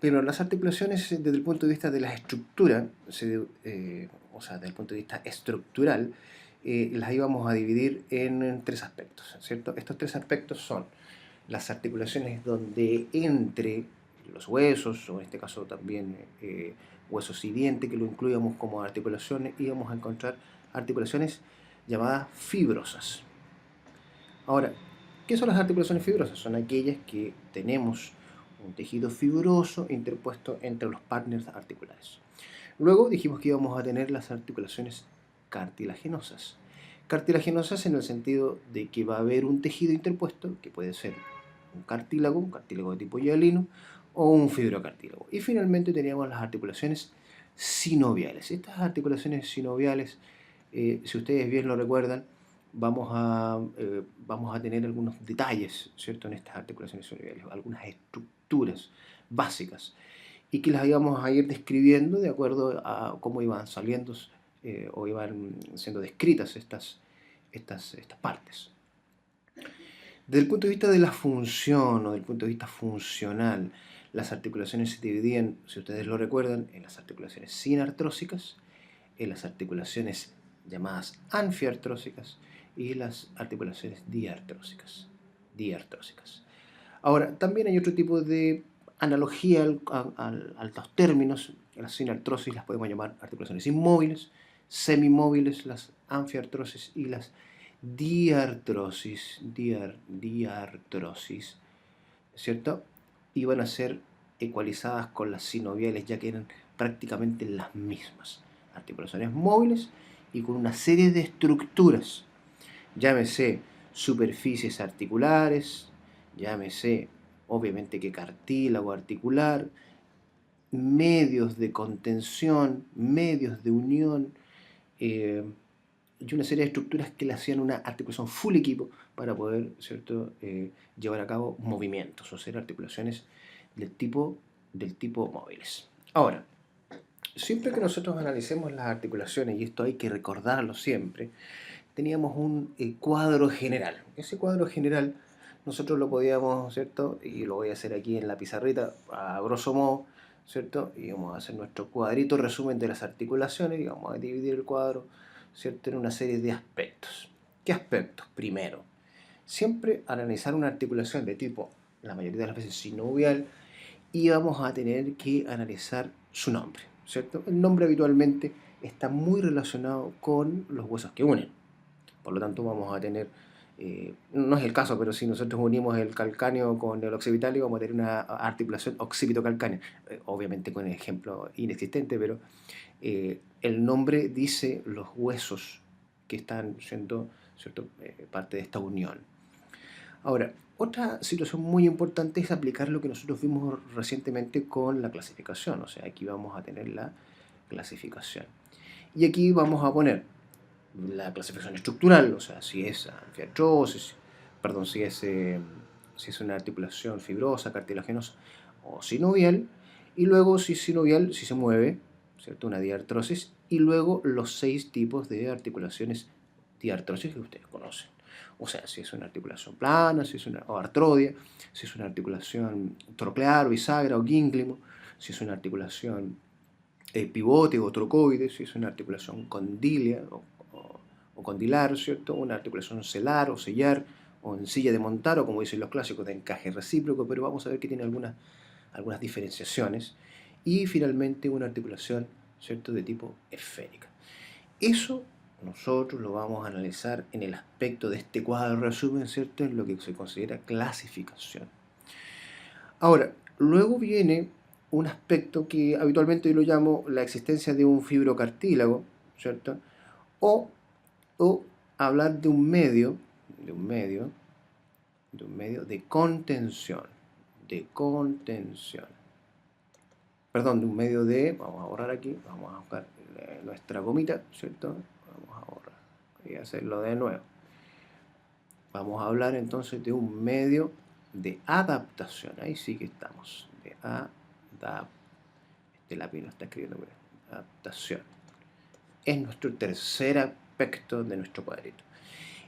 Pero las articulaciones desde el punto de vista de la estructura, o sea, desde el punto de vista estructural, las íbamos a dividir en tres aspectos, ¿cierto? Estos tres aspectos son las articulaciones donde entre los huesos, o en este caso también huesos y dientes, que lo incluíamos como articulaciones, íbamos a encontrar articulaciones llamadas fibrosas. Ahora, ¿qué son las articulaciones fibrosas? Son aquellas que tenemos un tejido fibroso interpuesto entre los partners articulares. Luego dijimos que íbamos a tener las articulaciones cartilaginosas. Cartilaginosas en el sentido de que va a haber un tejido interpuesto, que puede ser un cartílago de tipo hialino, o un fibrocartílago. Y finalmente teníamos las articulaciones sinoviales. Estas articulaciones sinoviales, si ustedes bien lo recuerdan, vamos a tener algunos detalles, ¿cierto?, en estas articulaciones sinoviales, algunas estructuras básicas, y que las íbamos a ir describiendo de acuerdo a cómo iban saliendo o iban siendo descritas estas partes. Desde el punto de vista de la función o del punto de vista funcional, las articulaciones se dividían, si ustedes lo recuerdan, en las articulaciones sinartrósicas, en las articulaciones llamadas anfiartrósicas y las articulaciones diartrósicas. Ahora, también hay otro tipo de analogía a los términos. Las sinartrosis las podemos llamar articulaciones inmóviles, semimóviles, las anfiartrosis, y las diartrosis, ¿cierto? Y van a ser ecualizadas con las sinoviales, ya que eran prácticamente las mismas. Articulaciones móviles y con una serie de estructuras, llámese superficies articulares, llámese obviamente que cartílago articular, medios de contención, medios de unión, y una serie de estructuras que le hacían una articulación full equipo para poder, ¿cierto?, llevar a cabo movimientos, o ser articulaciones del tipo móviles. Ahora, siempre que nosotros analicemos las articulaciones, y esto hay que recordarlo siempre, teníamos un cuadro general. Ese cuadro general nosotros lo podíamos, ¿cierto?, y lo voy a hacer aquí en la pizarrita a grosso modo, ¿cierto?, y vamos a hacer nuestro cuadrito resumen de las articulaciones y vamos a dividir el cuadro, ¿cierto?, en una serie de aspectos. ¿Qué aspectos? Primero, siempre al analizar una articulación de tipo, la mayoría de las veces sinovial, íbamos a tener que analizar su nombre, ¿cierto? El nombre habitualmente está muy relacionado con los huesos que unen. Por lo tanto, vamos a tener, no es el caso, pero si nosotros unimos el calcáneo con el occipital, vamos a tener una articulación occipito-calcánea. Obviamente con el ejemplo inexistente, pero el nombre dice los huesos que están siendo, ¿cierto?, parte de esta unión. Ahora, otra situación muy importante es aplicar lo que nosotros vimos recientemente con la clasificación. O sea, aquí vamos a tener la clasificación. Y aquí vamos a poner la clasificación estructural, o sea, si es anfiartrosis, perdón, si es una articulación fibrosa, cartilaginosa o sinovial, y luego si es sinovial, si se mueve, ¿cierto?, una diartrosis, y luego los 6 tipos de articulaciones diartrosis que ustedes conocen. O sea, si es una articulación plana, si es o artrodia, si es una articulación troclear o bisagra o gínglimo, si es una articulación pivote o trocoide, si es una articulación condilia o condilar, ¿cierto?, una articulación celar o sellar, o en silla de montar, o como dicen los clásicos, de encaje recíproco, pero vamos a ver que tiene algunas diferenciaciones. Y finalmente una articulación, ¿cierto?, de tipo esférica. Eso nosotros lo vamos a analizar en el aspecto de este cuadro resumen, ¿cierto?, en lo que se considera clasificación. Ahora, luego viene un aspecto que habitualmente yo lo llamo la existencia de un fibrocartílago, ¿cierto?, o hablar de un medio de contención, perdón, de un medio de, vamos a borrar aquí, vamos a buscar nuestra gomita, ¿cierto?, vamos a borrar y hacerlo de nuevo. Vamos a hablar entonces de un medio de adaptación, ahí sí que estamos, de este lápiz no está escribiendo bien, adaptación. Es nuestro tercer aspecto de nuestro cuadrito.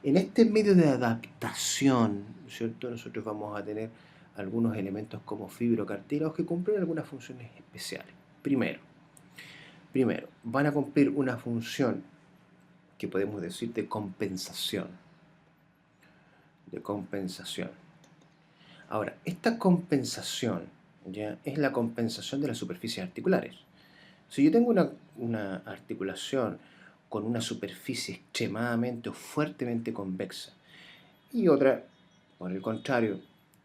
En este medio de adaptación, ¿cierto?, nosotros vamos a tener algunos elementos como fibrocartílagos que cumplen algunas funciones especiales. Primero, van a cumplir una función que podemos decir de compensación. Ahora, esta compensación ya es la compensación de las superficies articulares. Si yo tengo una articulación con una superficie extremadamente o fuertemente convexa y otra, por el contrario,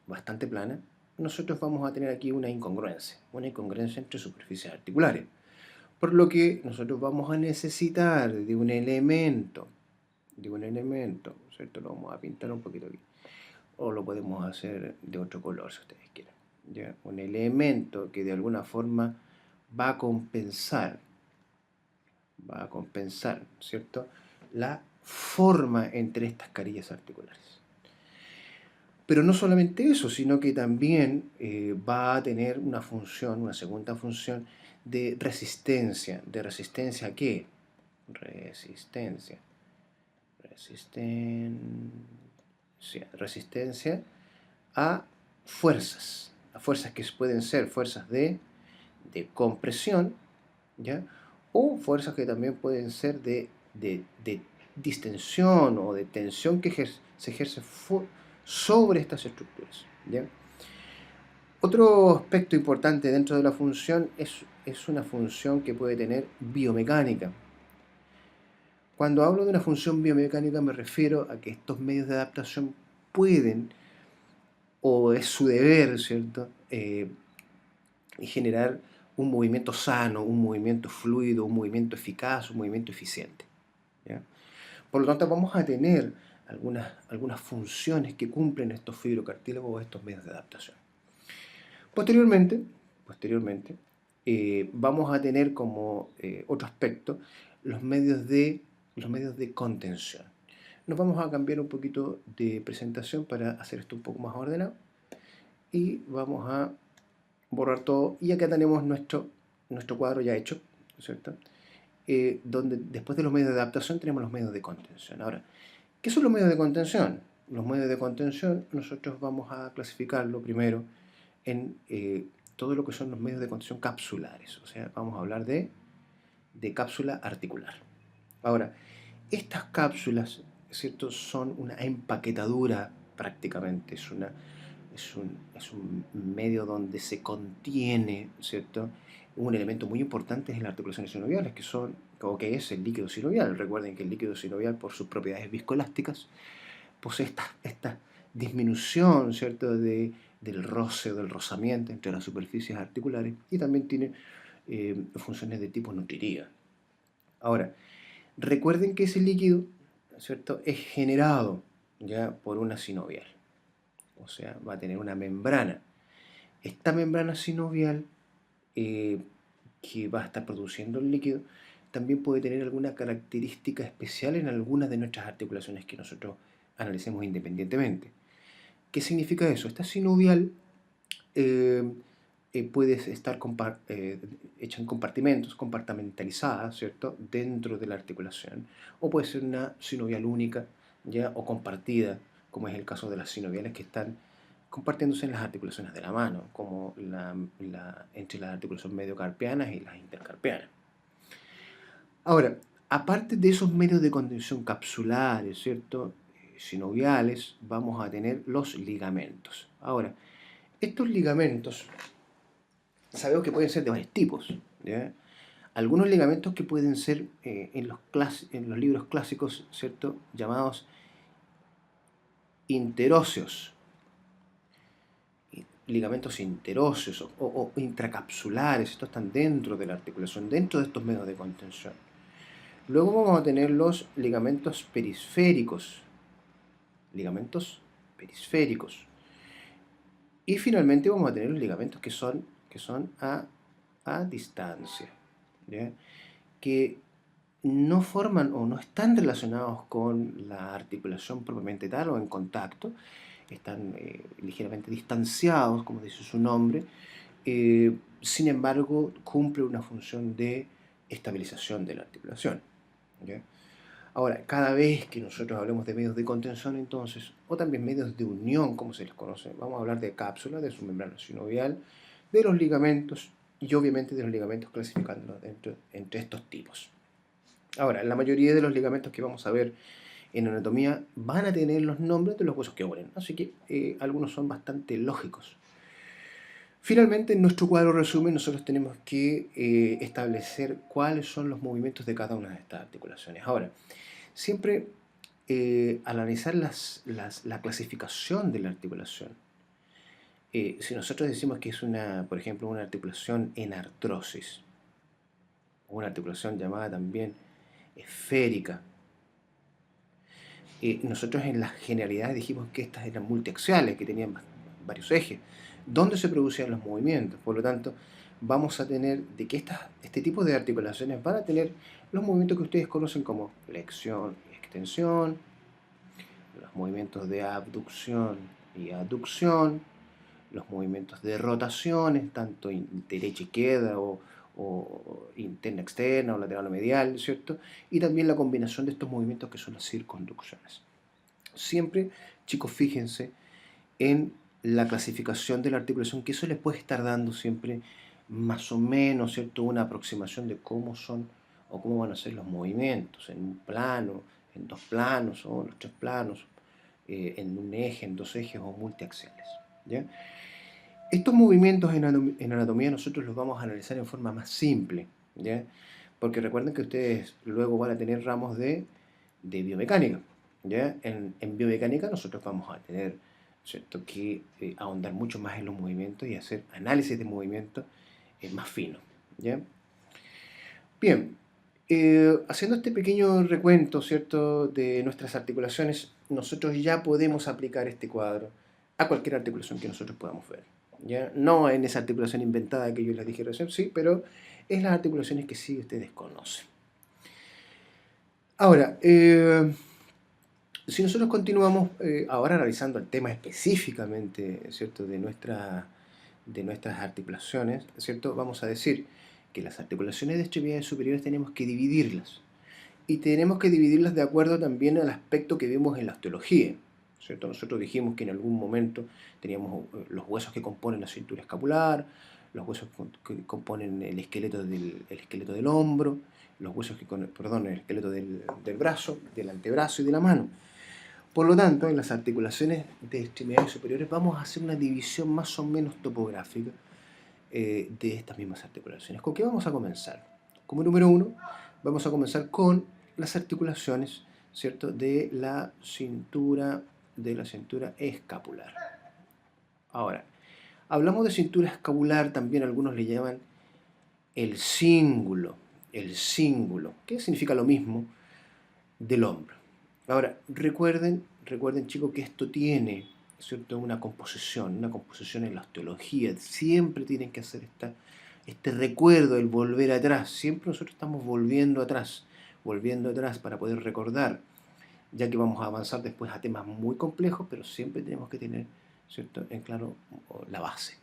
bastante plana, nosotros vamos a tener aquí una incongruencia entre superficies articulares. Por lo que nosotros vamos a necesitar de un elemento, ¿cierto? Lo vamos a pintar un poquito aquí. O lo podemos hacer de otro color si ustedes quieren. ¿Ya? Un elemento que de alguna forma va a compensar, ¿cierto? La forma entre estas carillas articulares. Pero no solamente eso, sino que también va a tener una función, una segunda función de resistencia. ¿De resistencia a qué? Resistencia a fuerzas que pueden ser fuerzas de compresión, ¿ya? O fuerzas que también pueden ser de distensión o de tensión que se ejerce sobre estas estructuras, ¿ya? Otro aspecto importante dentro de la función es una función que puede tener biomecánica. Cuando hablo de una función biomecánica me refiero a que estos medios de adaptación pueden, o es su deber, ¿cierto?, generar un movimiento sano, un movimiento fluido, un movimiento eficaz, un movimiento eficiente, ¿ya? Por lo tanto, vamos a tener algunas funciones que cumplen estos fibrocartílagos o estos medios de adaptación. Posteriormente vamos a tener como otro aspecto los medios de contención. Nos vamos a cambiar un poquito de presentación para hacer esto un poco más ordenado y vamos a borrar todo y acá tenemos nuestro cuadro ya hecho, ¿cierto? Donde después de los medios de adaptación tenemos los medios de contención. Ahora, ¿qué son los medios de contención? Los medios de contención nosotros vamos a clasificarlo primero en todo lo que son los medios de contención capsulares, o sea, vamos a hablar de cápsula articular. Ahora, estas cápsulas, ¿cierto?, son una empaquetadura prácticamente, es un medio donde se contiene, ¿cierto?, un elemento muy importante en las articulaciones sinoviales, que es el líquido sinovial. Recuerden que el líquido sinovial, por sus propiedades viscoelásticas, posee esta disminución, ¿cierto?, del roce o del rozamiento entre las superficies articulares y también tiene funciones de tipo nutritiva. Ahora, recuerden que ese líquido, ¿cierto?, es generado ya por una sinovial, o sea, va a tener una membrana. Esta membrana sinovial que va a estar produciendo el líquido también puede tener alguna característica especial en algunas de nuestras articulaciones que nosotros analicemos independientemente. ¿Qué significa eso? Esta sinovial puede estar hecha en compartimentos, compartimentalizada, ¿cierto?, dentro de la articulación, o puede ser una sinovial única, ¿ya?, o compartida, como es el caso de las sinoviales que están compartiéndose en las articulaciones de la mano, como entre las articulaciones mediocarpianas y las intercarpianas. Ahora, aparte de esos medios de contención capsulares, ¿cierto?, sinoviales, vamos a tener los ligamentos. Ahora, estos ligamentos sabemos que pueden ser de varios tipos, ¿ya? Algunos ligamentos que pueden ser en los libros clásicos, ¿cierto?, llamados interóseos, ligamentos interóseos o intracapsulares. Estos están dentro de la articulación, dentro de estos medios de contención. Luego vamos a tener los ligamentos periféricos. Y finalmente vamos a tener los ligamentos que son a distancia, ¿ya?, que no forman o no están relacionados con la articulación propiamente tal o en contacto, están ligeramente distanciados, como dice su nombre, sin embargo cumple una función de estabilización de la articulación, ¿ya? Ahora, cada vez que nosotros hablemos de medios de contención, entonces, o también medios de unión, como se les conoce, vamos a hablar de cápsula, de su membrana sinovial, de los ligamentos y obviamente de los ligamentos clasificándolos entre estos tipos. Ahora, la mayoría de los ligamentos que vamos a ver en anatomía van a tener los nombres de los huesos que unen, así que algunos son bastante lógicos. Finalmente, en nuestro cuadro resumen, nosotros tenemos que establecer cuáles son los movimientos de cada una de estas articulaciones. Ahora, siempre al analizar la clasificación de la articulación, si nosotros decimos que es por ejemplo, una articulación en artrosis, o una articulación llamada también esférica, nosotros en las generalidades dijimos que estas eran multiaxiales, que tenían varios ejes, donde se producían los movimientos. Por lo tanto, vamos a tener de que este tipo de articulaciones van a tener los movimientos que ustedes conocen como flexión y extensión, los movimientos de abducción y aducción, los movimientos de rotaciones, tanto derecha-izquierda o interna-externa o lateral-medial, ¿cierto? Y también la combinación de estos movimientos que son las circunducciones. Siempre, chicos, fíjense en la clasificación de la articulación, que eso les puede estar dando siempre más o menos, ¿cierto?, una aproximación de cómo son o cómo van a ser los movimientos en un plano, en dos planos o en los tres planos, en un eje, en dos ejes o multiaxiales, ¿ya? Estos movimientos en anatomía nosotros los vamos a analizar en forma más simple, ¿ya? Porque recuerden que ustedes luego van a tener ramos de biomecánica, ¿ya? En biomecánica nosotros vamos a tener, ¿cierto?, que ahondar mucho más en los movimientos y hacer análisis de movimientos más finos, ¿ya? Bien, haciendo este pequeño recuento, ¿cierto?, de nuestras articulaciones, nosotros ya podemos aplicar este cuadro a cualquier articulación que nosotros podamos ver, ¿ya? No en esa articulación inventada que yo les dije recién, sí, pero en las articulaciones que sí ustedes conocen. Ahora, si nosotros continuamos ahora analizando el tema específicamente, ¿cierto?, de nuestras articulaciones, ¿cierto?, vamos a decir que las articulaciones de extremidades superiores tenemos que dividirlas. Y tenemos que dividirlas de acuerdo también al aspecto que vimos en la osteología, ¿cierto? Nosotros dijimos que en algún momento teníamos los huesos que componen la cintura escapular, los huesos que componen el esqueleto del hombro, los huesos el esqueleto del brazo, del antebrazo y de la mano. Por lo tanto, en las articulaciones de extremidades superiores vamos a hacer una división más o menos topográfica de estas mismas articulaciones. ¿Con qué vamos a comenzar? Como número uno, vamos a comenzar con las articulaciones, ¿cierto?, de la cintura escapular. Ahora, hablamos de cintura escapular, también algunos le llaman el cíngulo, que significa lo mismo del hombro. Ahora, recuerden chicos, que esto tiene, ¿cierto?, una composición en la osteología. Siempre tienen que hacer este recuerdo, el volver atrás. Siempre nosotros estamos volviendo atrás para poder recordar, ya que vamos a avanzar después a temas muy complejos, pero siempre tenemos que tener, ¿cierto?, en claro la base.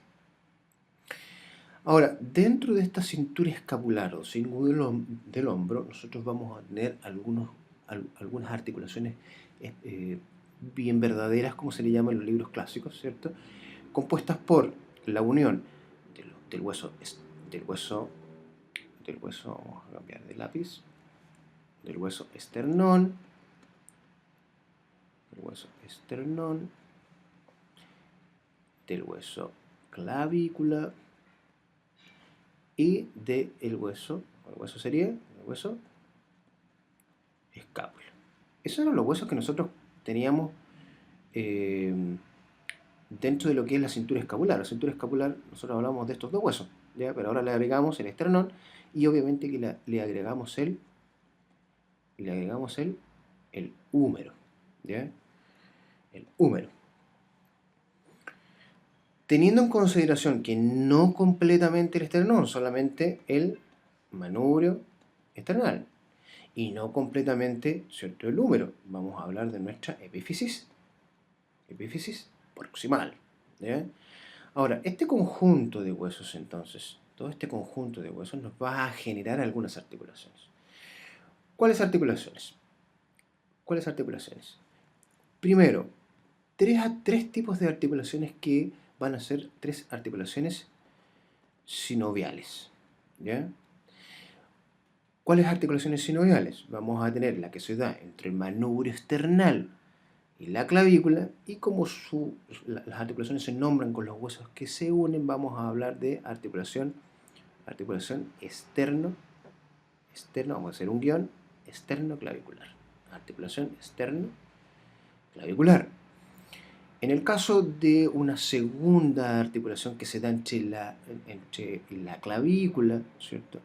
Ahora, dentro de esta cintura escapular o cíngulo del hombro, nosotros vamos a tener algunas articulaciones bien verdaderas, como se le llama en los libros clásicos, ¿cierto?, compuestas por la unión del hueso, vamos a cambiar de lápiz, del hueso esternón, del hueso clavícula y del hueso escápula. Esos eran los huesos que nosotros teníamos dentro de lo que es la cintura escapular. La cintura escapular, nosotros hablamos de estos dos huesos, ¿ya? Pero ahora le agregamos el esternón y obviamente que le agregamos el húmero, ¿ya? El húmero. Teniendo en consideración que no completamente el esternón, solamente el manubrio esternal, y no completamente, ¿cierto?, el húmero. Vamos a hablar de nuestra epífisis proximal, ¿ya? Ahora, este conjunto de huesos, entonces, todo este conjunto de huesos nos va a generar algunas articulaciones. ¿Cuáles articulaciones? ¿Cuáles articulaciones? Primero, tres tipos de articulaciones que van a ser tres articulaciones sinoviales. ¿Ya? ¿Cuáles articulaciones sinoviales? Vamos a tener la que se da entre el manubrio esternal y la clavícula, y como las articulaciones se nombran con los huesos que se unen, vamos a hablar de articulación externo, vamos a hacer un guión, externo-clavicular. Articulación externo-clavicular. En el caso de una segunda articulación que se da entre la clavícula, ¿cierto?,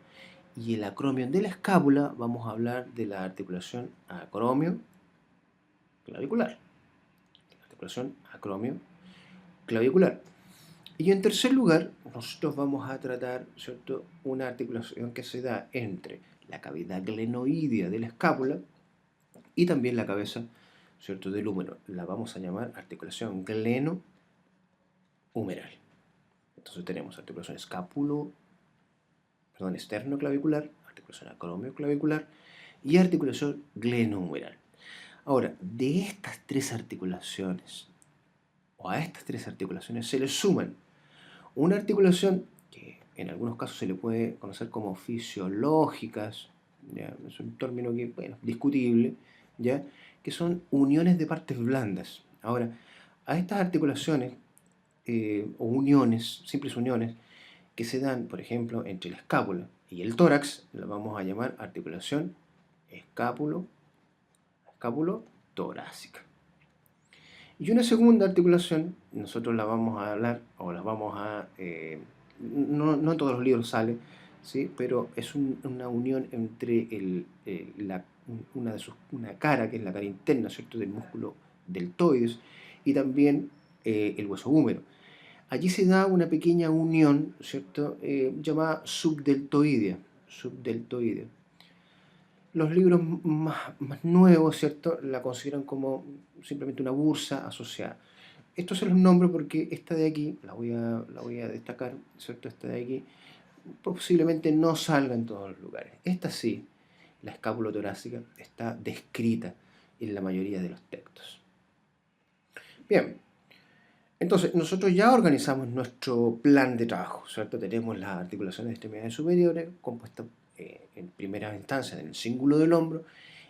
y el acromion de la escápula, vamos a hablar de la articulación acromio-clavicular. Articulación acromio-clavicular. Y en tercer lugar, nosotros vamos a tratar, ¿cierto?, una articulación que se da entre la cavidad glenoidea de la escápula y también la cabeza, ¿cierto?, del húmero. La vamos a llamar articulación gleno-humeral. Entonces tenemos articulación externo-clavicular, articulación acromio-clavicular y articulación glenohumeral. Ahora, de estas tres articulaciones, o a estas tres articulaciones se les suman una articulación que en algunos casos se le puede conocer como fisiológicas, ¿ya? Es un término que, bueno, discutible, ¿ya?, que son uniones de partes blandas. Ahora, a estas articulaciones o uniones, simples uniones, que se dan, por ejemplo, entre la escápula y el tórax, la vamos a llamar articulación escápulo-torácica. Y una segunda articulación, nosotros la vamos a hablar, o la vamos a... no en todos los libros sale, ¿sí?, pero es una unión entre una cara, que es la cara interna, ¿cierto?, del músculo deltoides, y también el hueso húmero. Allí se da una pequeña unión, ¿cierto?, llamada subdeltoidea. Los libros más nuevos, ¿cierto?, la consideran como simplemente una bursa asociada. Esto se los nombro porque esta de aquí, la voy a destacar, ¿cierto? Esta de aquí posiblemente no salga en todos los lugares. Esta sí, la escápula torácica, está descrita en la mayoría de los textos. Bien, entonces nosotros ya organizamos nuestro plan de trabajo, ¿cierto? Tenemos las articulaciones de extremidades superiores compuestas en primera instancia en el cíngulo del hombro,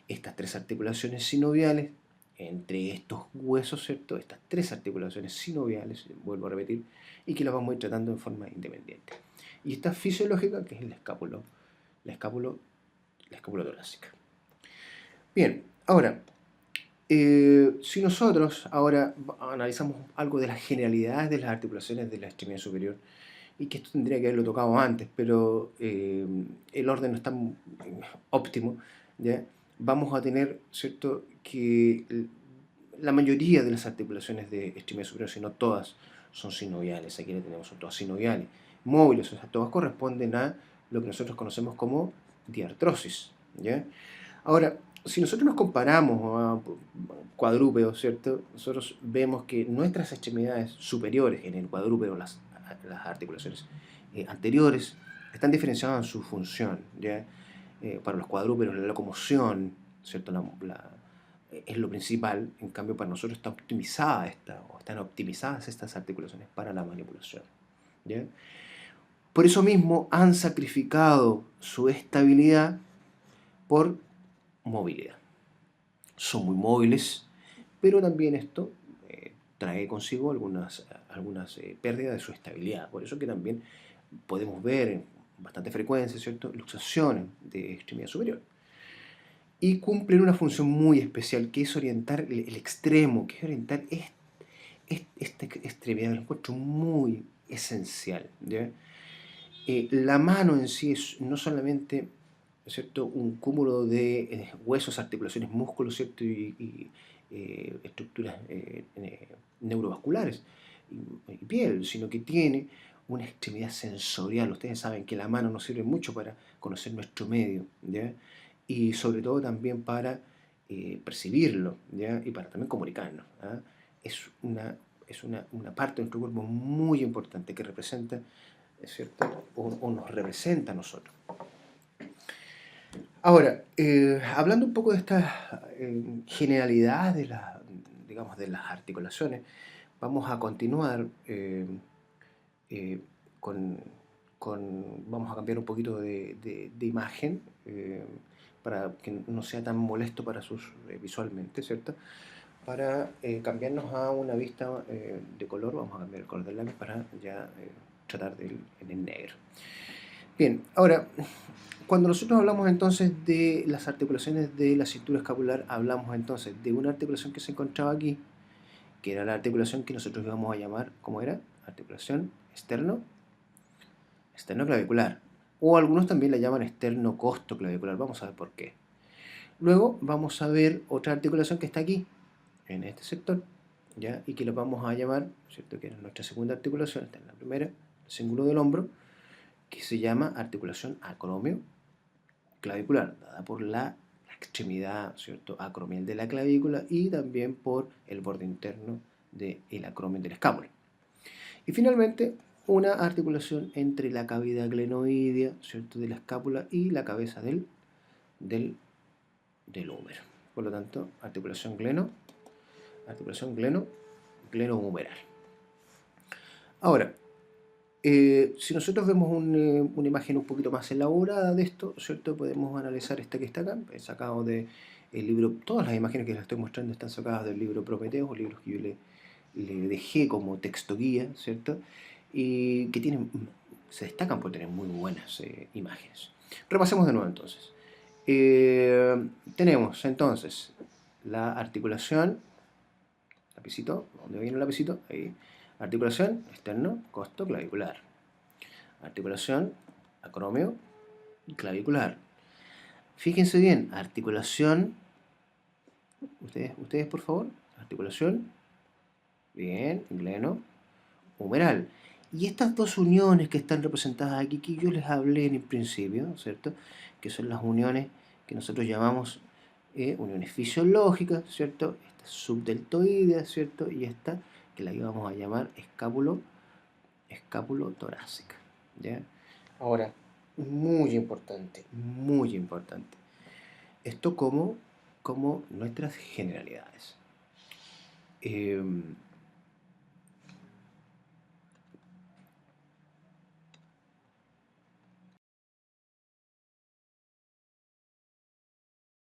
estas tres articulaciones sinoviales, entre estos huesos, ¿cierto?, estas tres articulaciones sinoviales, vuelvo a repetir, y que las vamos a ir tratando en forma independiente. Y esta fisiológica, que es la escápula torácica. Bien, ahora, si nosotros ahora analizamos algo de las generalidades de las articulaciones de la extremidad superior, y que esto tendría que haberlo tocado antes, pero el orden no es tan óptimo, ¿ya?, vamos a tener, ¿cierto?, que la mayoría de las articulaciones de extremidad superior, si no todas, son sinoviales. Aquí le tenemos, son todas sinoviales, móviles, o sea, todas corresponden a lo que nosotros conocemos como diartrosis, ¿ya? Ahora, si nosotros nos comparamos a cuadrúpedos, ¿cierto?, nosotros vemos que nuestras extremidades superiores en el cuadrúpedo, las articulaciones anteriores, están diferenciadas en su función, ¿ya? Para los cuadrúpedos la locomoción, ¿cierto?, es lo principal. En cambio, para nosotros están optimizadas estas articulaciones para la manipulación, ¿ya? Por eso mismo han sacrificado su estabilidad por movilidad. Son muy móviles, pero también esto trae consigo algunas pérdidas de su estabilidad. Por eso que también podemos ver en bastante frecuencia, ¿cierto?, luxaciones de extremidad superior. Y cumplen una función muy especial, que es orientar el extremo, que es orientar esta extremidad. Lo encuentro muy esencial, ¿ya? La mano en sí es no solamente, ¿cierto?, un cúmulo de huesos, articulaciones, músculos, ¿cierto?, y estructuras neurovasculares y piel, sino que tiene una extremidad sensorial. Ustedes saben que la mano nos sirve mucho para conocer nuestro medio, ¿ya?, y sobre todo también para percibirlo, ¿ya?, y para también comunicarnos, ¿ya? Es una parte de nuestro cuerpo muy importante que representa, ¿es cierto?, o nos representa a nosotros. Ahora, hablando un poco de estas generalidades de digamos, de las articulaciones, vamos a continuar eh, con, vamos a cambiar un poquito de imagen para que no sea tan molesto para sus visualmente, ¿cierto? Para cambiarnos a una vista de color, vamos a cambiar el color del lápiz para ya tratar en el negro. Bien, ahora, cuando nosotros hablamos entonces de las articulaciones de la cintura escapular, hablamos entonces de una articulación que se encontraba aquí, que era la articulación que nosotros íbamos a llamar, ¿cómo era? Articulación esternoclavicular. O algunos también la llaman esternocostoclavicular. Vamos a ver por qué. Luego vamos a ver otra articulación que está aquí, en este sector, ¿ya? Y que lo vamos a llamar, ¿cierto? Que es nuestra segunda articulación, está en la primera, el cíngulo del hombro, que se llama articulación acromioclavicular, dada por la extremidad, ¿cierto? Acromial de la clavícula y también por el borde interno del acromion de la escápula. Y finalmente, una articulación entre la cavidad glenoidea, ¿cierto? De la escápula y la cabeza del, del húmero. Por lo tanto, articulación glenohumeral. Ahora, si nosotros vemos una imagen un poquito más elaborada de esto, ¿cierto? Podemos analizar esta que está acá, es sacado del libro, todas las imágenes que les estoy mostrando están sacadas del libro Prometeus, libros que yo le dejé como texto guía, ¿cierto? Y que tienen, se destacan por tener muy buenas imágenes. Repasemos de nuevo entonces. Tenemos entonces la articulación, lapicito, ¿dónde viene el lapicito? Ahí. Articulación externo-costoclavicular. Articulación acromio clavicular. Fíjense bien, articulación, ustedes por favor, articulación, bien, gleno, humeral. Y estas dos uniones que están representadas aquí, que yo les hablé en el principio, ¿cierto? Que son las uniones que nosotros llamamos uniones fisiológicas, ¿cierto? Esta subdeltoidea, ¿cierto? Y esta que la íbamos a llamar escápulo-torácica, ¿ya? Ahora, muy importante. Esto como nuestras generalidades.